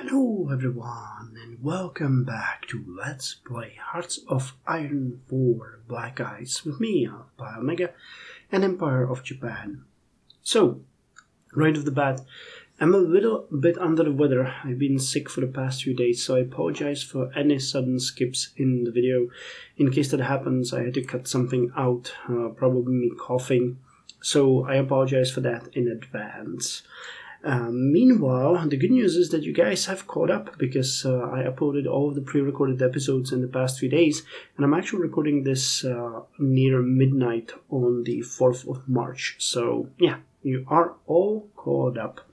Hello everyone and welcome back to Let's Play Hearts of Iron 4 Black Ice with me, Omega, and Empire of Japan. So, right off the bat, I'm a little bit under the weather. I've been sick for the past few days, so I apologize for any sudden skips in the video. In case that happens, I had to cut something out, probably me coughing, so I apologize for that in advance. Meanwhile, the good news is that you guys have caught up because I uploaded all of the pre-recorded episodes in the past few days, and I'm actually recording this near midnight on the 4th of March. So yeah, you are all caught up.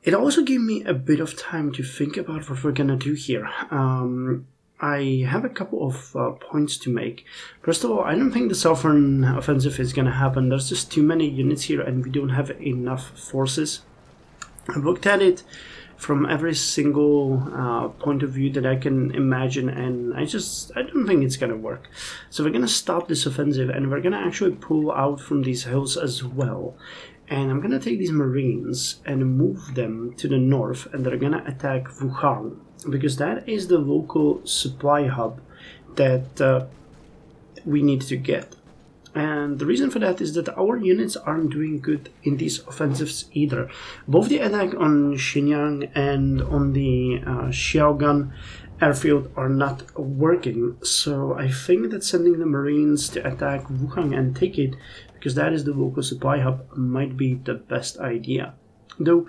It also gave me a bit of time to think about what we're gonna do here. I have a couple of points to make. First of all, I don't think the Southern Offensive is going to happen. There's just too many units here and we don't have enough forces. I've looked at it from every single point of view that I can imagine, and I don't think it's going to work. So we're going to stop this offensive and we're going to actually pull out from these hills as well. And I'm going to take these Marines and move them to the north, and they're going to attack Wuhan, because that is the local supply hub that we need to get. And the reason for that is that our units aren't doing good in these offensives either. Both the attack on Shenyang and on the Xiaogan airfield are not working, so I think that sending the Marines to attack Wuhan and take it, because that is the local supply hub, might be the best idea. Though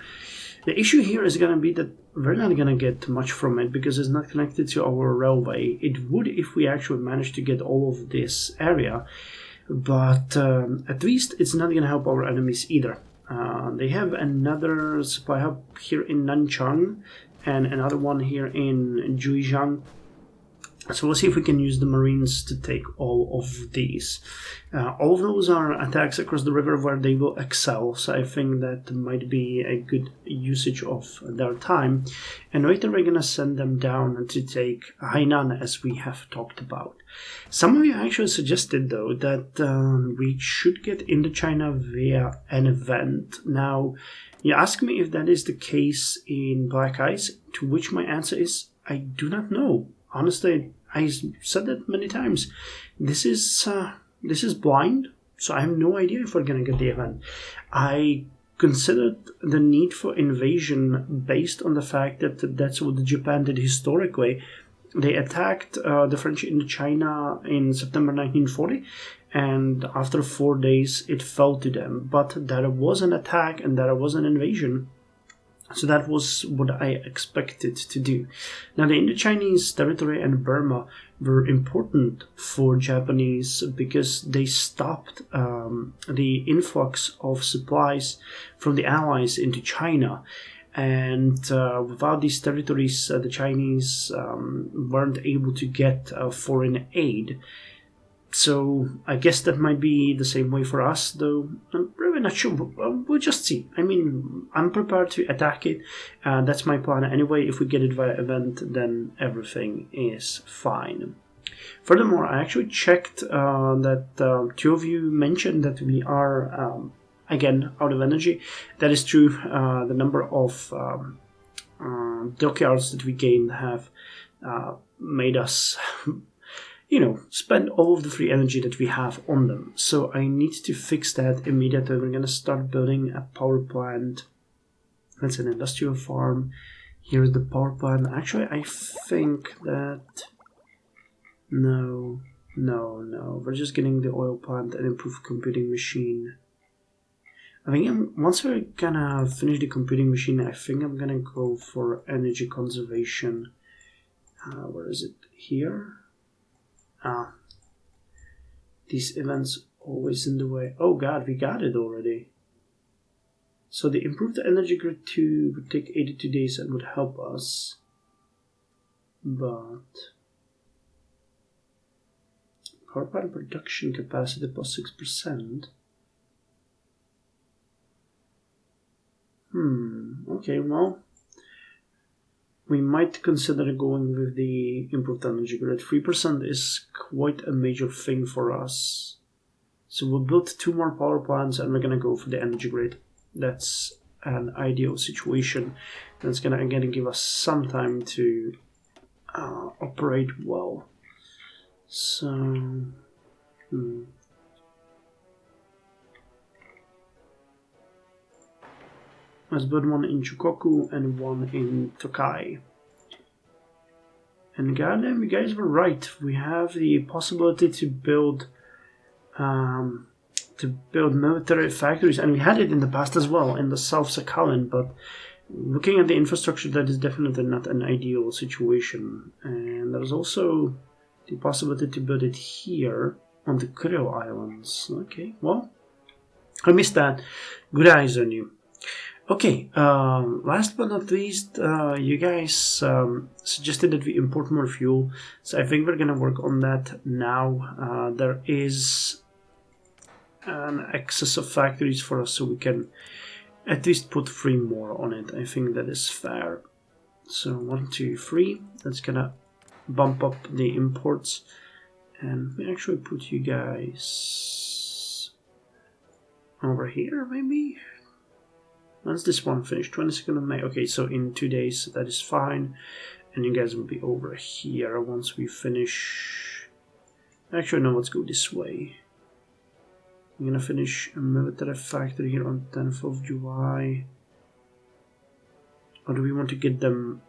the issue here is going to be that we're not going to get much from it because it's not connected to our railway. It would if we actually managed to get all of this area, but at least it's not going to help our enemies either. They have another supply hub here in Nanchang and another one here in Zhujiang. So we'll see if we can use the Marines to take all of these. All of those are attacks across the river where they will excel, so I think that might be a good usage of their time. And later we're going to send them down to take Hainan, as we have talked about. Some of you actually suggested, though, that we should get into China via an event. Now, you ask me if that is the case in Black Ice, to which my answer is, I do not know. Honestly, I said that many times. This is blind, so I have no idea if we're gonna get the event. I considered the need for invasion based on the fact that that's what Japan did historically. They attacked the French in China in September 1940, and after 4 days it fell to them. But that was an attack and that was an invasion. So that was what I expected to do. Now, the Indo-Chinese territory and Burma were important for Japanese because they stopped the influx of supplies from the Allies into China. And without these territories, the Chinese weren't able to get foreign aid. So I guess that might be the same way for us, though I'm really not sure. We'll just see. I mean, I'm prepared to attack it. That's my plan anyway. If we get it via event, then everything is fine. Furthermore, I actually checked that two of you mentioned that we are, again, out of energy. That is true. The number of dockyards that we gained have made us... spend all of the free energy that we have on them. So I need to fix that immediately. We're going to start building a power plant. That's an industrial farm. Here's the power plant. Actually, I think that... No. We're just getting the oil plant and improved computing machine. I think once we're going to finish the computing machine, I think I'm going to go for energy conservation. Where is it? Here? These events always in the way. Oh god, we got it already. So the improved energy grid 2 would take 82 days and would help us. But power plant production capacity plus 6%. Okay, well, we might consider going with the improved energy grid. 3% is quite a major thing for us. So we'll build 2 more power plants and we're going to go for the energy grid. That's an ideal situation. That's gonna again give us some time to operate well. So, let's build one in Chukoku and one in Tokai. And goddamn, you guys were right. We have the possibility to build military factories, and we had it in the past as well in the South Sakhalin. But looking at the infrastructure, that is definitely not an ideal situation. And there's also the possibility to build it here on the Kuril Islands. Okay, well, I missed that. Good eyes on you. Okay, last but not least, you guys suggested that we import more fuel, so I think we're gonna work on that now. There is an excess of factories for us, so we can at least put 3 more on it. I think that is fair. So 1, 2, 3, that's gonna bump up the imports, and we actually put you guys over here, maybe? When's this one finished? 22nd of May. Okay, so in 2 days, that is fine. And you guys will be over here once we finish. Actually, no, let's go this way. I'm gonna finish a military factory here on 10th of July. Or do we want to get them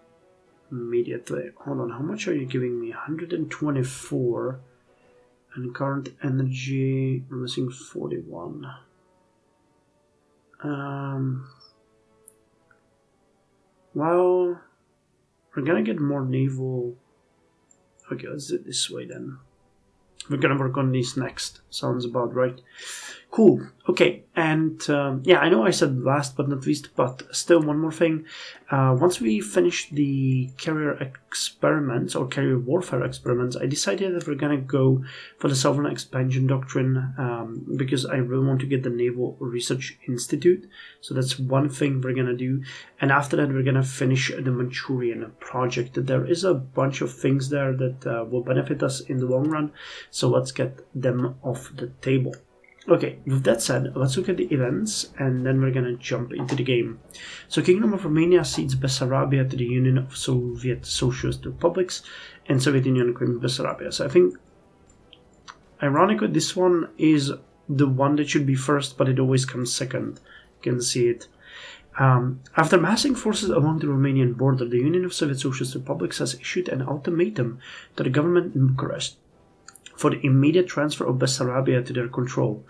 immediately? Hold on, how much are you giving me? 124. And current energy, I'm missing 41. Well, we're gonna get more naval. Okay, let's do it this way then. We're gonna work on these next. Sounds about right. Cool. Okay, and yeah, I know I said last but not least, but still one more thing. Once we finish the carrier experiments or carrier warfare experiments, I decided that we're gonna go for the Sovereign Expansion Doctrine because I really want to get the Naval Research Institute. So that's one thing we're gonna do. And after that, we're gonna finish the Manchurian project. There is a bunch of things there that will benefit us in the long run. So let's get them off the table. Okay, with that said, let's look at the events, and then we're gonna jump into the game. So Kingdom of Romania cedes Bessarabia to the Union of Soviet Socialist Republics, and Soviet Union claims Bessarabia. So I think, ironically, this one is the one that should be first, but it always comes second. You can see it. After massing forces along the Romanian border, the Union of Soviet Socialist Republics has issued an ultimatum to the government in Bucharest for the immediate transfer of Bessarabia to their control.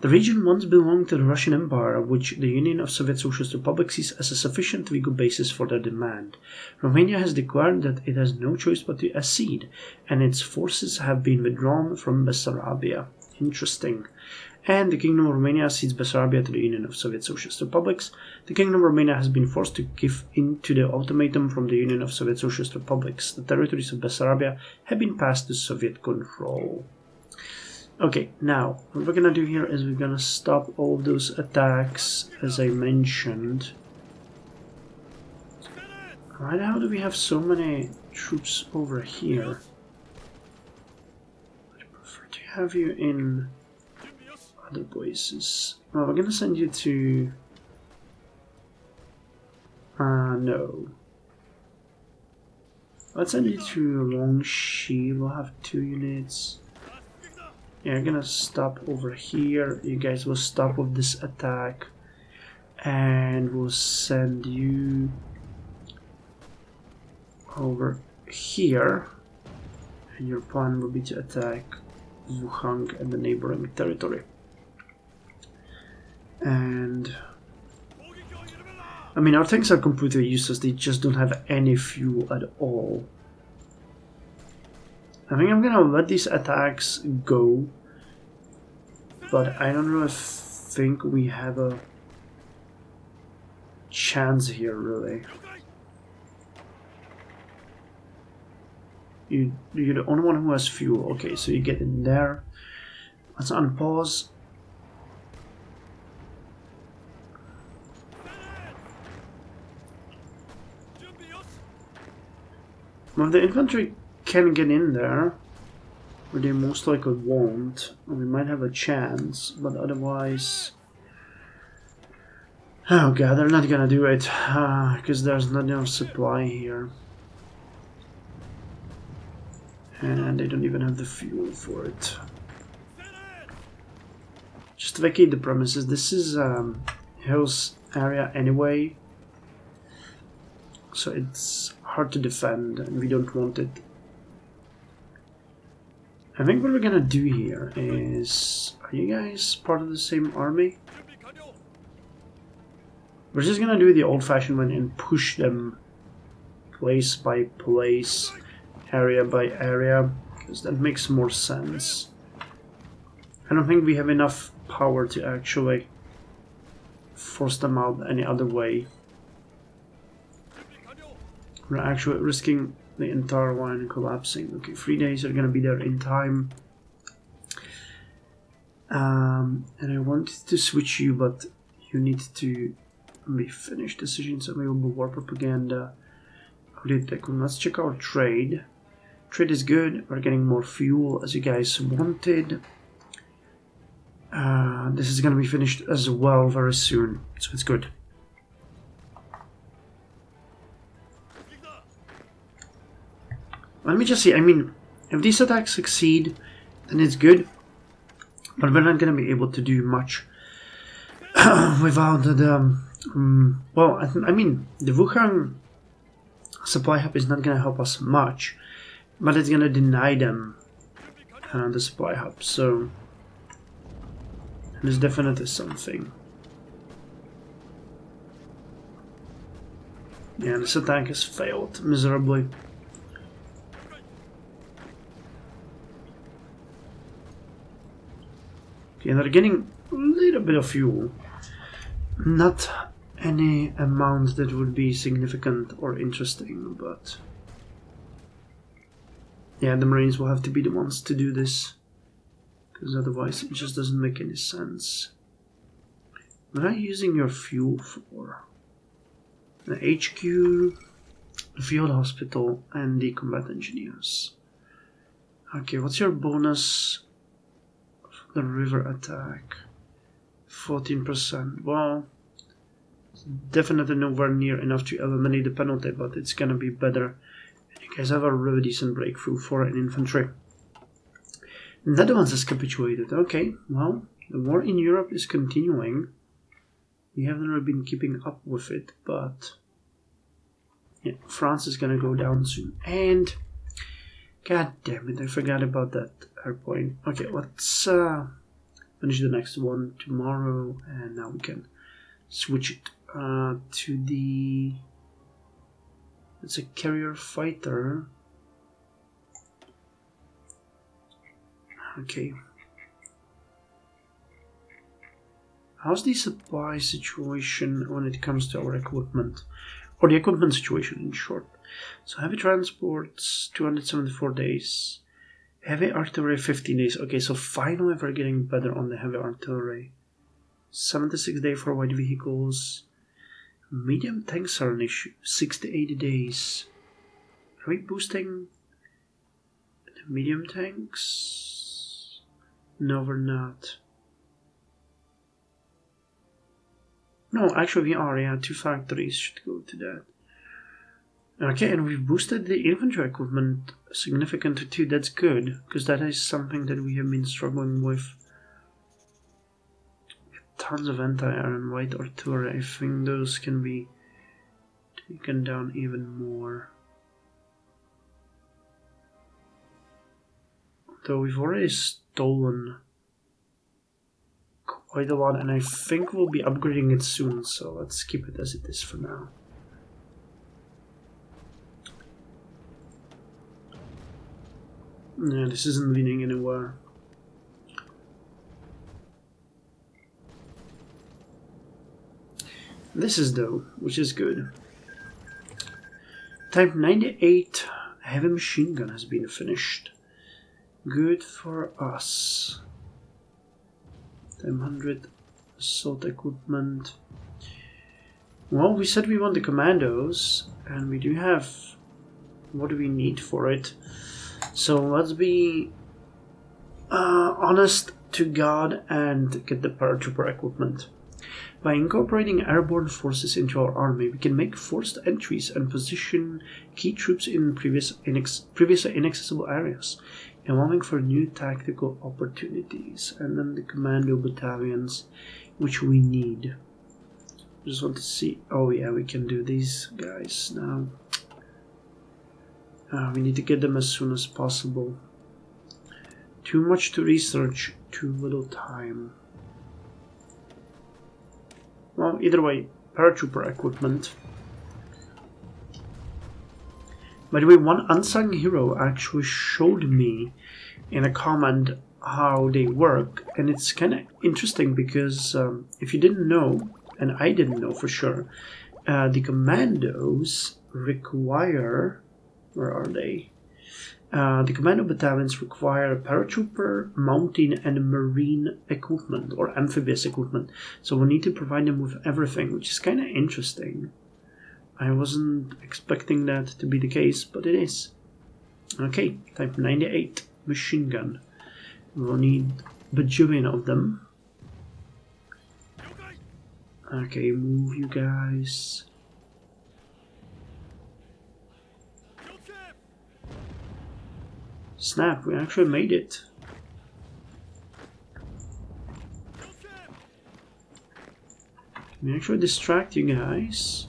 The region once belonged to the Russian Empire, which the Union of Soviet Socialist Republics sees as a sufficient legal basis for their demand. Romania has declared that it has no choice but to accede, and its forces have been withdrawn from Bessarabia. Interesting. And the Kingdom of Romania cedes Bessarabia to the Union of Soviet Socialist Republics. The Kingdom of Romania has been forced to give in to the ultimatum from the Union of Soviet Socialist Republics. The territories of Bessarabia have been passed to Soviet control. Okay, now, what we're gonna do here is we're gonna stop all those attacks, as I mentioned. Right, how do we have so many troops over here? I'd prefer to have you in other places. Well, we're gonna send you to... no. Let's send you to Longxi. We'll have 2 units. Yeah, I'm gonna stop over here. You guys will stop with this attack. And we'll send you over here. And your plan will be to attack Wuhan and the neighboring territory. And I mean, our tanks are completely useless. They just don't have any fuel at all. I think I'm gonna let these attacks go, but I don't really think we have a chance here, really. You're the only one who has fuel. Okay, so you get in there. Let's unpause. Well, the infantry can get in there, but they most likely won't. We might have a chance, but otherwise... Oh god, they're not gonna do it, because there's not enough supply here. And they don't even have the fuel for it. Just vacate the premises. This is hills area anyway, so it's hard to defend and we don't want it. I think what we're gonna do here is... Are you guys part of the same army? We're just gonna do the old-fashioned one and push them place by place, area by area, because that makes more sense. I don't think we have enough power to actually force them out any other way. We're actually risking the entire line collapsing. Okay, 3 days are gonna be there in time. And I wanted to switch you, but you need to be finished. Decisions available, war propaganda. Let's check our trade. Trade is good. We're getting more fuel as you guys wanted. This is gonna be finished as well very soon, so it's good. Let me just see. I mean, if these attacks succeed, then it's good. But we're not gonna be able to do much without the. Well, I mean, the Wuhan supply hub is not gonna help us much, but it's gonna deny them the supply hub. So there's definitely something. Yeah, this attack has failed miserably. Okay, they're getting a little bit of fuel. Not any amount that would be significant or interesting, but... Yeah, the Marines will have to be the ones to do this, because otherwise it just doesn't make any sense. What are you using your fuel for? The HQ, the field hospital, and the combat engineers. Okay, what's your bonus? The river attack, 14%. Well, it's definitely nowhere near enough to eliminate the penalty, but it's gonna be better. And you guys have a really decent breakthrough for an infantry. The Netherlands has capitulated. Okay, well, the war in Europe is continuing. We haven't really been keeping up with it, but yeah, France is gonna go down soon. And god damn it, I forgot about that airplane. Okay, let's finish the next one tomorrow, and now we can switch it to the... It's a carrier fighter. Okay. How's the supply situation when it comes to our equipment? Or the equipment situation, in short. So heavy transports, 274 days. Heavy artillery, 15 days. Okay, so finally we're getting better on the heavy artillery. 76 days for light vehicles. Medium tanks are an issue. 68 days. Are we boosting the medium tanks? No, we're not. No, actually we are, yeah. 2 factories should go to that. Okay, and we've boosted the infantry equipment significantly too. That's good, because that is something that we have been struggling with. Tons of anti-air and light artillery. I think those can be taken down even more. Though we've already stolen quite a lot, and I think we'll be upgrading it soon, so let's keep it as it is for now. Yeah, this isn't leading anywhere. This is though, which is good. Type 98 heavy machine gun has been finished. Good for us. Type 100 assault equipment. Well, we said we want the commandos, and we do have what do we need for it. So let's be honest to God and get the paratrooper equipment. By incorporating airborne forces into our army, we can make forced entries and position key troops in previously inaccessible areas, allowing for new tactical opportunities. And then the commando battalions, which we need. Just want to see. Oh yeah, we can do these guys now. We need to get them as soon as possible. Too much to research, too little time. Well, either way, paratrooper equipment. By the way, one unsung hero actually showed me in a comment how they work, and it's kind of interesting because if you didn't know, and I didn't know for sure, the commandos require... Where are they? The commando battalions require paratrooper, mountain, and marine equipment, or amphibious equipment. So we need to provide them with everything, which is kind of interesting. I wasn't expecting that to be the case, but it is. Okay, Type 98 machine gun. We'll need a bajillion of them. Okay, move you guys. Snap, we actually made it. Can we actually distract you guys?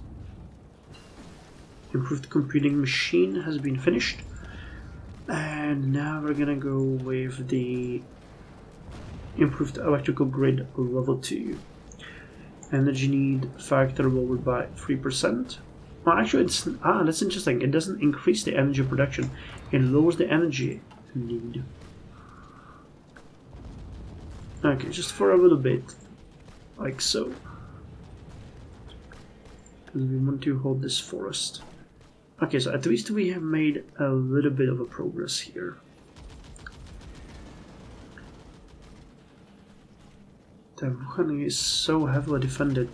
Improved computing machine has been finished. And now we're gonna go with the improved electrical grid level 2. Energy need factor lowered by 3%. Well, actually, that's interesting. It doesn't increase the energy production. It lowers the energy need. Okay, just for a little bit. Like so. Because we want to hold this forest. Okay, so at least we have made a little bit of a progress here. The Wuhan is so heavily defended.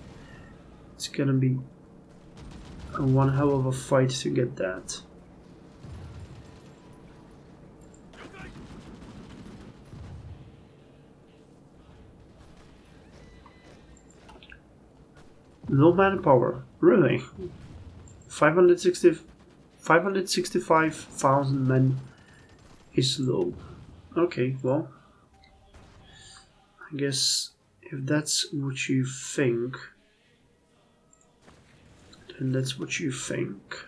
It's gonna be one hell of a fight to get that. Low manpower, really? 565,000 men is low. Okay, well, I guess if that's what you think, then that's what you think.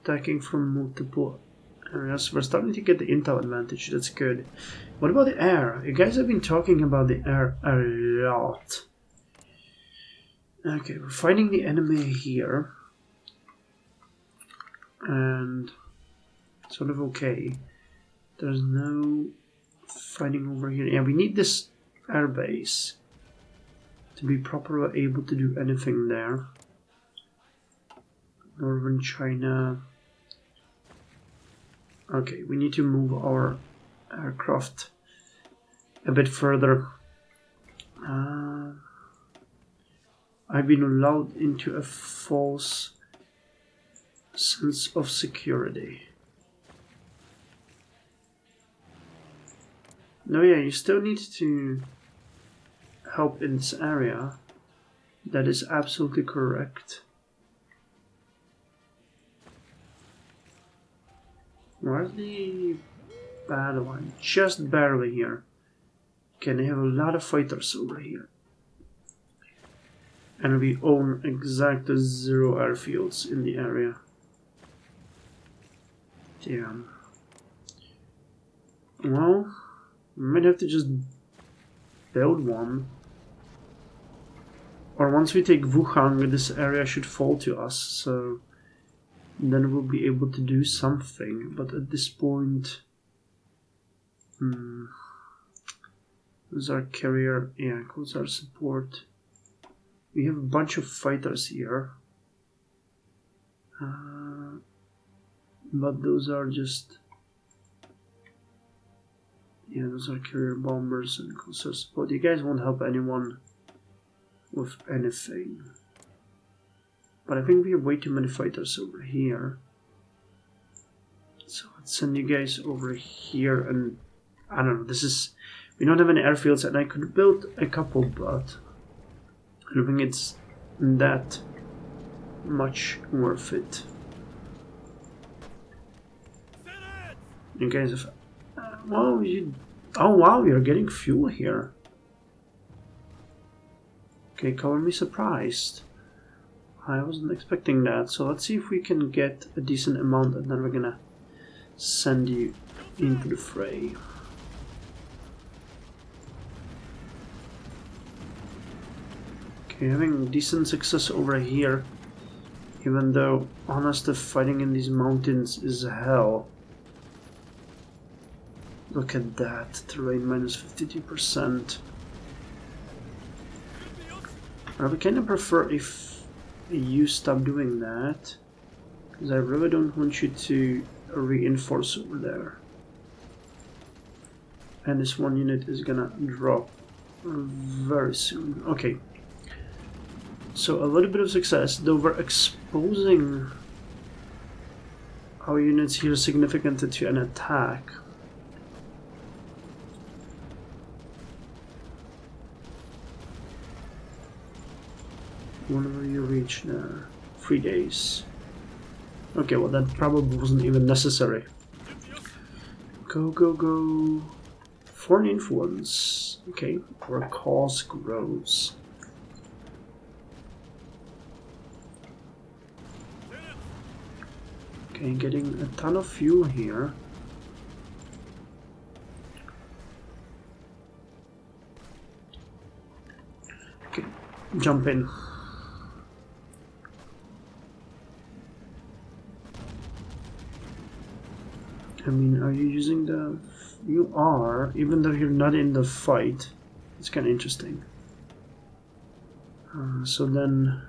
Attacking from multiple areas. We're starting to get the intel advantage, that's good. What about the air? You guys have been talking about the air a lot. Okay, we're fighting the enemy here. And sort of okay. There's no fighting over here. Yeah, we need this airbase to be properly able to do anything there. Northern China. Okay, we need to move our aircraft a bit further. I've been allowed into a false sense of security. No, yeah, you still need to help in this area. That is absolutely correct. Where's the battle line? Just barely here. Okay, they have a lot of fighters over here. And we own exactly 0 airfields in the area. Damn. Well, we might have to just build one. Or once we take Wuhan, this area should fall to us, so then we'll be able to do something. But at this point, those are carrier, yeah, those are support. We have a bunch of fighters here, but those are just, yeah, those are carrier bombers and coastal support. You guys won't help anyone with anything. But I think we have way too many fighters over here. So let's send you guys over here, and I don't know, we don't have any airfields, and I could build a couple, but I don't think it's that much worth it. You guys have... well, you... oh wow, you're getting fuel here. Okay, color me surprised. I wasn't expecting that, so let's see if we can get a decent amount and then we're gonna send you into the fray. Okay, having decent success over here, even though honestly fighting in these mountains is hell. Look at that, terrain minus 52%. I would kind of prefer if you stop doing that, because I really don't want you to reinforce over there. And this one unit is gonna drop very soon. Okay. So a little bit of success, though we're exposing our units here significantly to an attack. Whenever you reach there, 3 days. Okay, well that probably wasn't even necessary. Go, go, go. Foreign influence. Okay, our cause grows. Okay, getting a ton of fuel here. Okay, jump in. I mean, are you using the... you are, even though you're not in the fight. It's kind of interesting. So then,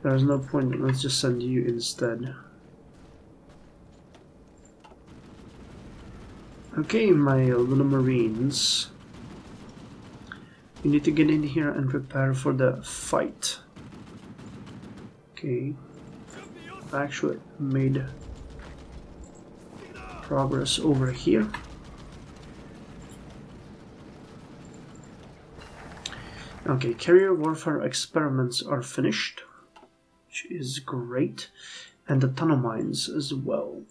there's no point, let's just send you instead. Okay, my little marines. You need to get in here and prepare for the fight. Okay. I've actually made progress over here. Okay, carrier warfare experiments are finished, which is great, and the tunnel mines as well.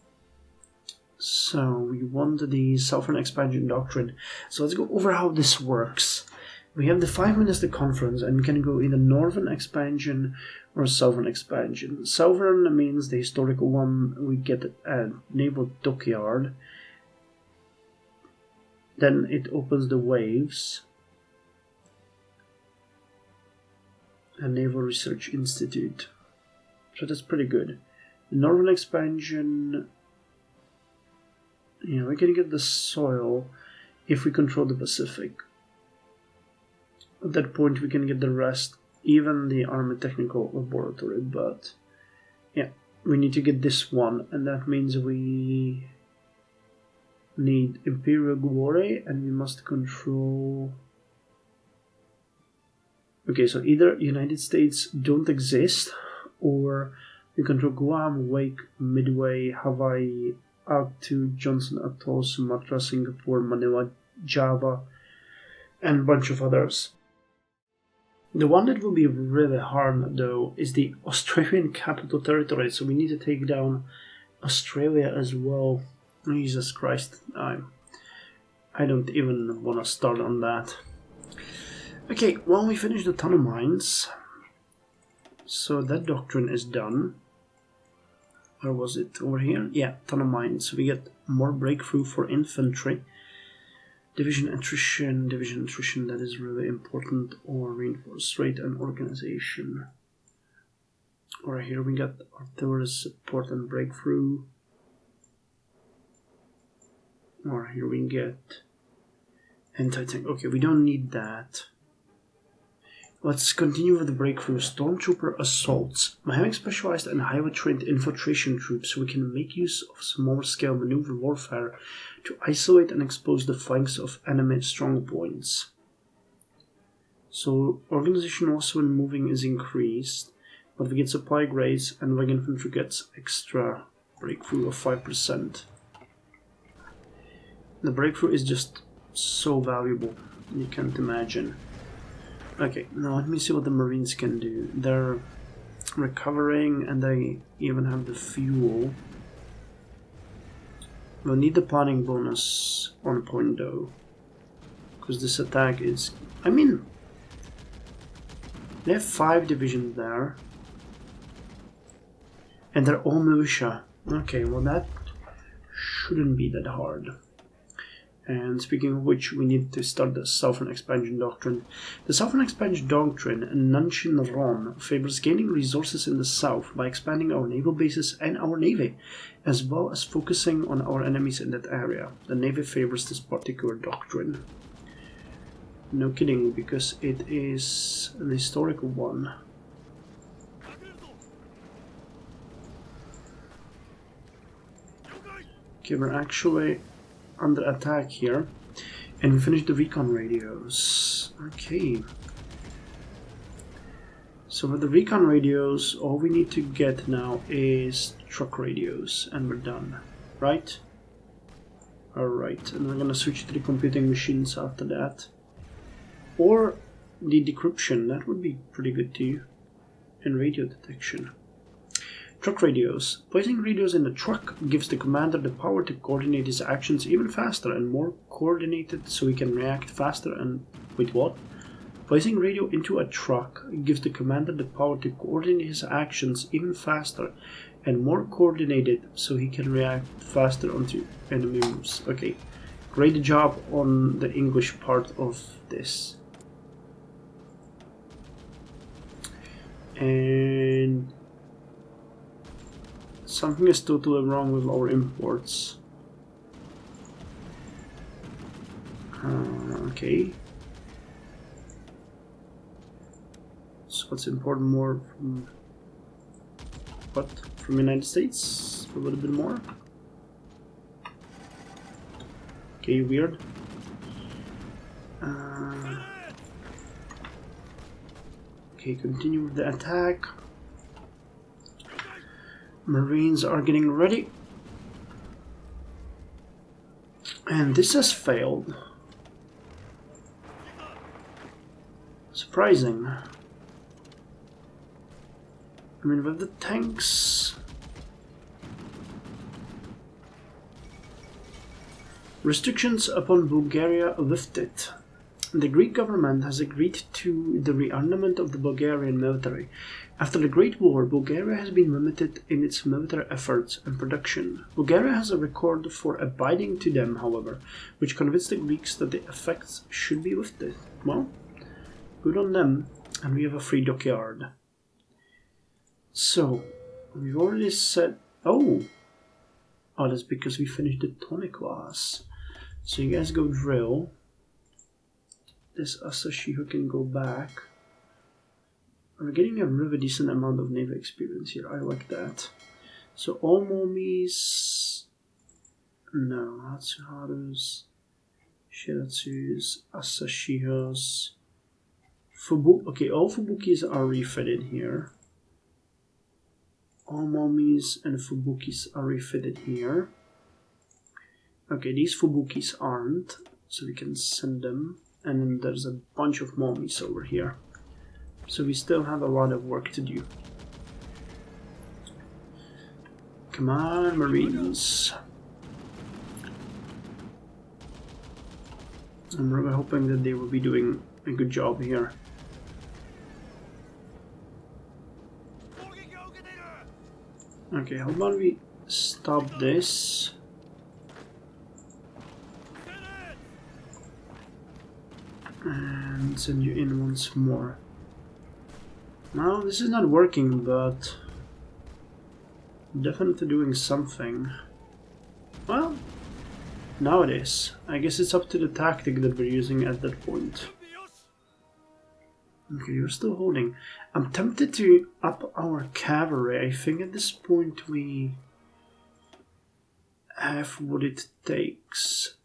So we want the Southern Expansion Doctrine. So let's go over how this works. We have the 5-Minister Conference, and we can go either Northern Expansion or Southern Expansion. Southern means the historical one. We get a naval dockyard. Then it opens the waves. A Naval Research Institute. So that's pretty good. The Northern Expansion... yeah, we can get the soil if we control the Pacific. At that point we can get the rest, even the Army Technical Laboratory, but yeah, we need to get this one, and that means we need Imperial Glory, and we must control... okay, so either United States don't exist, or we control Guam, Wake, Midway, Hawaii, Attu, Johnson Atoll, Sumatra, Singapore, Manila, Java, and a bunch of others. The one that will be really hard, though, is the Australian Capital Territory, so we need to take down Australia as well. Jesus Christ, I don't even want to start on that. Okay, well, we finished the tunnel mines, so that doctrine is done. Where was it? Over here? Yeah, tunnel mines. So we get more breakthrough for infantry. Division attrition, that is really important, or reinforced rate and organization. Or here we got artillery support and breakthrough. Or here we get anti-tank. Okay, we don't need that. Let's continue with the breakthrough. Stormtrooper assaults. By having specialized and highly trained infiltration troops, we can make use of small-scale maneuver warfare to isolate and expose the flanks of enemy strongpoints. So, organization also when moving is increased, but we get supply grades and light infantry gets extra breakthrough of 5%. The breakthrough is just so valuable, you can't imagine. Okay, now let me see what the Marines can do. They're recovering and they even have the fuel. We'll need the planning bonus 1 point though, because this attack is... I mean, they have 5 divisions there. And they're all militia. Okay, well that shouldn't be that hard. And speaking of which, we need to start the Southern Expansion Doctrine. The Southern Expansion Doctrine, Nanshin Ron, favors gaining resources in the south by expanding our naval bases and our navy, as well as focusing on our enemies in that area. The navy favors this particular doctrine. No kidding, because it is an historical one. Okay, we're actually under attack here, and we finished the recon radios. Okay, so with the recon radios, all we need to get now is truck radios, and we're done, right? Alright, and we're gonna switch to the computing machines after that, or the decryption. That would be pretty good too, and radio detection. Truck radios. Placing radios in the truck gives the commander the power to coordinate his actions even faster and more coordinated, so he can react faster and... wait, what? Placing radio into a truck gives the commander the power to coordinate his actions even faster and more coordinated, so he can react faster onto enemy moves. Okay, great job on the English part of this. And... something is totally wrong with our imports. Okay. So let's import more from... what? From United States? A little bit more? Okay, weird. Okay, continue with the attack. Marines are getting ready. And this has failed. Surprising. I mean, with the tanks... Restrictions upon Bulgaria lifted. The Greek government has agreed to the rearmament of the Bulgarian military. After the Great War, Bulgaria has been limited in its military efforts and production. Bulgaria has a record for abiding to them, however, which convinced the Greeks that the effects should be lifted. Well, good on them, and we have a free dockyard. So, we've already said... Oh, that's because we finished the tonic class. So you guys go drill. This Asashi can go back. We're getting a really decent amount of naval experience here. I like that. So all Momis... no, Hatsuharu's, Shiratsu's, Asashi's, okay, all Fubukis are refitted here. All Momis and Fubukis are refitted here. Okay, these Fubukis aren't, so we can send them. And then there's a bunch of Momis over here. So we still have a lot of work to do. Come on, Marines. I'm really hoping that they will be doing a good job here. Okay, how about we stop this? And send you in once more. Now, this is not working, but definitely doing something. Well, now it is. I guess it's up to the tactic that we're using at that point. Okay, you're still holding. I'm tempted to up our cavalry. I think at this point we have what it takes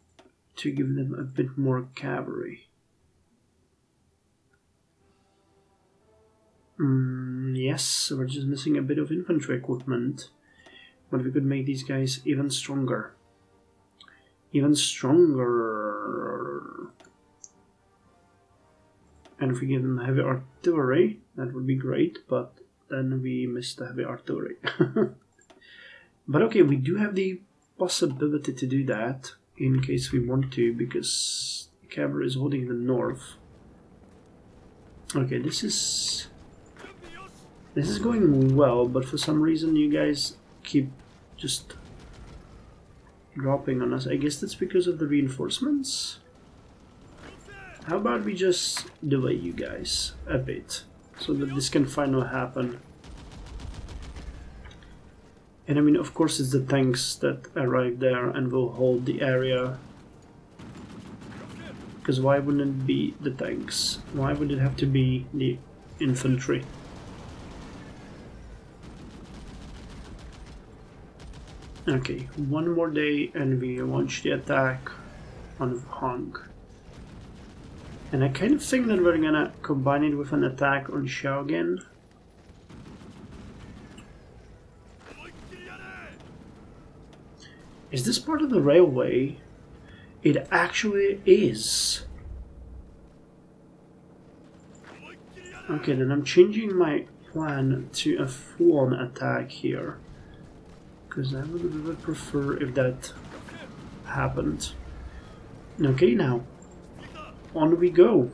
to give them a bit more cavalry. Yes, we're just missing a bit of infantry equipment, but we could make these guys even stronger. Even stronger. And if we give them heavy artillery, that would be great, but then we missed the heavy artillery. But okay, we do have the possibility to do that in case we want to, because the cavalry is holding the north. Okay, this is going well, but for some reason you guys keep just dropping on us. I guess that's because of the reinforcements. How about we just delay you guys a bit so that this can finally happen? And I mean, of course, it's the tanks that arrive there and will hold the area. Because why wouldn't it be the tanks? Why would it have to be the infantry? Okay, one more day and we launch the attack on Hong. And I kind of think that we're gonna combine it with an attack on Xiaogen. Is this part of the railway? It actually is. Okay, then I'm changing my plan to a full-on attack here. Because I would prefer if that happened. Okay, now. On we go.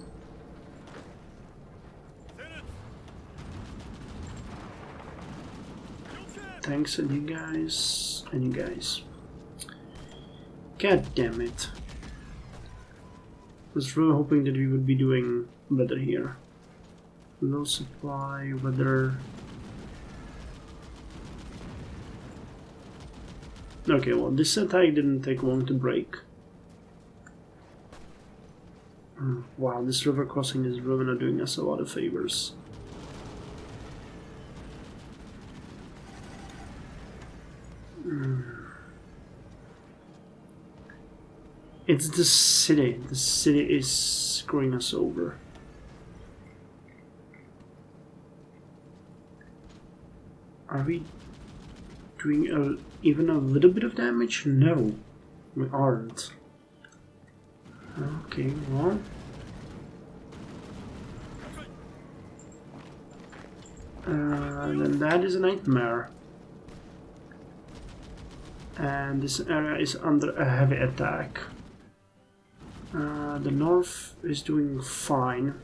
Thanks, and you guys, and you guys. God damn it. I was really hoping that we would be doing better here. Low supply, weather. Okay, well, this attack didn't take long to break. Wow, this river crossing is really not doing us a lot of favors. It's the city. The city is screwing us over. Are we doing even a little bit of damage? No, we aren't. Okay, well. Then that is a nightmare. And this area is under a heavy attack. The north is doing fine.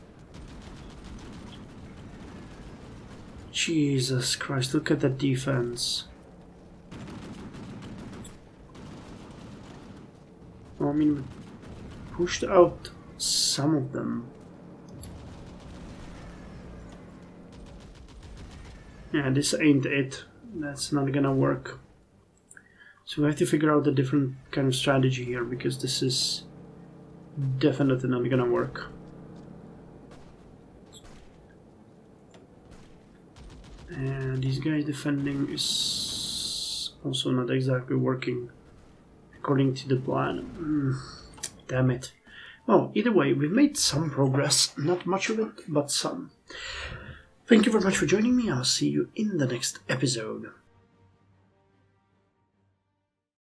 Jesus Christ, look at that defense. Well, I mean, we pushed out some of them. Yeah, this ain't it. That's not gonna work. So we have to figure out a different kind of strategy here, because this is definitely not gonna work. And these guys defending is also not exactly working according to the plan. Damn it. Well, either way, we've made some progress. Not much of it, but some. Thank you very much for joining me. I'll see you in the next episode.